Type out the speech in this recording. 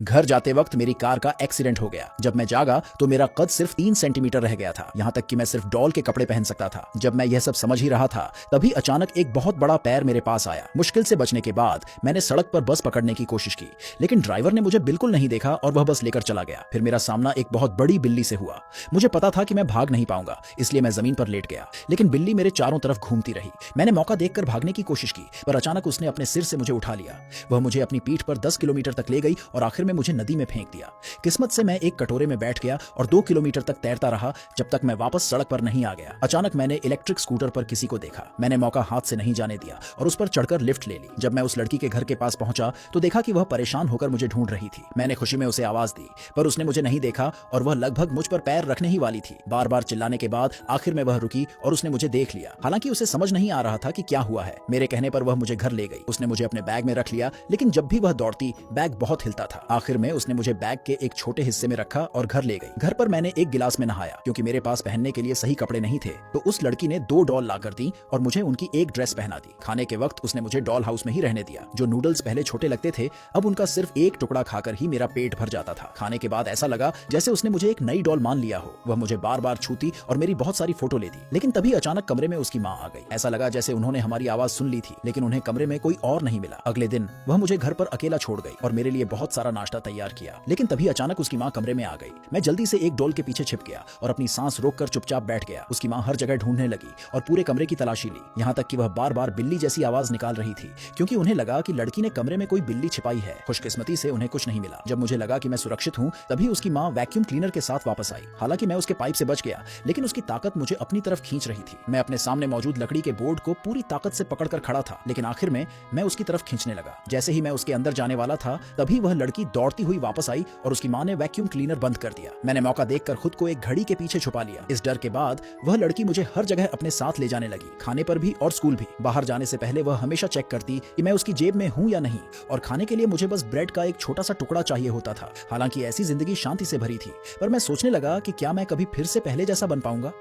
घर जाते वक्त मेरी कार का एक्सीडेंट हो गया। जब मैं जागा तो मेरा कद सिर्फ 3 सेंटीमीटर रह गया था। यहाँ तक कि मैं सिर्फ डॉल के कपड़े पहन सकता था। जब मैं यह सब समझ ही रहा था तभी अचानक एक बहुत बड़ा पैर मेरे पास आया। मुश्किल से बचने के बाद मैंने सड़क पर बस पकड़ने की कोशिश की, लेकिन ड्राइवर ने मुझे बिल्कुल नहीं देखा और वह बस लेकर चला गया। फिर मेरा सामना एक बहुत बड़ी बिल्ली से हुआ। मुझे पता था कि मैं भाग नहीं पाऊंगा, इसलिए मैं जमीन पर लेट गया, लेकिन बिल्ली मेरे चारों तरफ घूमती रही। मैंने मौका देखकर भागने की कोशिश की, पर अचानक उसने अपने सिर से मुझे उठा लिया। वह मुझे अपनी पीठ पर 10 किलोमीटर तक ले गई और आखिर में मुझे नदी में फेंक दिया। किस्मत से मैं एक कटोरे में बैठ गया और 2 किलोमीटर तक तैरता रहा जब तक मैं वापस सड़क पर नहीं आ गया। अचानक मैंने इलेक्ट्रिक स्कूटर पर किसी को देखा। मैंने मौका हाथ से नहीं जाने दिया और उस पर चढ़कर लिफ्ट ले ली। जब मैं उस लड़की के घर के पास पहुंचा तो देखा कि वह परेशान होकर मुझे ढूंढ रही थी। मैंने खुशी में उसे आवाज दी, पर उसने मुझे नहीं देखा और वह लगभग मुझ पर पैर रखने ही वाली थी। बार बार चिल्लाने के बाद आखिर में वह रुकी और उसने मुझे देख लिया। हालांकि उसे समझ नहीं आ रहा था कि क्या हुआ है। मेरे कहने पर वह मुझे घर ले गई। उसने मुझे अपने बैग में रख लिया, लेकिन जब भी वह दौड़ती बैग बहुत हिलता था। आखिर में उसने मुझे बैग के एक छोटे हिस्से में रखा और घर ले गई। घर पर मैंने एक गिलास में नहाया, क्योंकि मेरे पास पहनने के लिए सही कपड़े नहीं थे। तो उस लड़की ने 2 डॉल लाकर दी और मुझे उनकी एक ड्रेस पहना दी। खाने के वक्त उसने मुझे डॉल हाउस में ही रहने दिया। जो नूडल्स पहले छोटे लगते थे, अब उनका सिर्फ एक टुकड़ा खाकर ही मेरा पेट भर जाता था। खाने के बाद ऐसा लगा जैसे उसने मुझे एक नई डॉल मान लिया हो। वह मुझे बार बार छूती और मेरी बहुत सारी फोटो लेती, लेकिन तभी अचानक कमरे में उसकी माँ आ गई। ऐसा लगा जैसे उन्होंने हमारी आवाज सुन ली थी, लेकिन उन्हें कमरे में कोई और नहीं मिला। अगले दिन वह मुझे घर पर अकेला छोड़ गई और मेरे लिए बहुत सारा नाश्ता तैयार किया, लेकिन तभी अचानक उसकी माँ कमरे में आ गई। मैं जल्दी से एक डॉल के पीछे छिप गया और अपनी सांस रोककर चुपचाप बैठ गया। उसकी माँ हर जगह ढूंढने लगी और पूरे कमरे की तलाशी ली, यहाँ तक कि वह बार बार बिल्ली जैसी आवाज निकाल रही थी, क्योंकि उन्हें लगा कि लड़की ने कमरे में कोई बिल्ली छिपाई है। खुशकिस्मती से उन्हें कुछ नहीं मिला। जब मुझे लगा कि मैं सुरक्षित हूँ, तभी उसकी माँ वैक्यूम क्लीनर के साथ वापस आई। हालांकि मैं उसके पाइप से बच गया, लेकिन उसकी ताकत मुझे अपनी तरफ खींच रही थी। मैं अपने सामने मौजूद लकड़ी के बोर्ड को पूरी ताकत से पकड़कर खड़ा था, लेकिन आखिर में मैं उसकी तरफ खींचने लगा। जैसे ही मैं उसके अंदर जाने वाला था, तभी वह लड़की दौड़ती हुई वापस आई और उसकी माँ ने वैक्यूम क्लीनर बंद कर दिया। मैंने मौका देखकर खुद को एक घड़ी के पीछे छुपा लिया। इस डर के बाद वह लड़की मुझे हर जगह अपने साथ ले जाने लगी, खाने पर भी और स्कूल भी। बाहर जाने से पहले वह हमेशा चेक करती कि मैं उसकी जेब में हूं या नहीं, और खाने के लिए मुझे बस ब्रेड का एक छोटा सा टुकड़ा चाहिए होता था। हालांकि ऐसी जिंदगी शांति से भरी थी, पर मैं सोचने लगा कि क्या मैं कभी फिर से पहले जैसा बन पाऊंगा।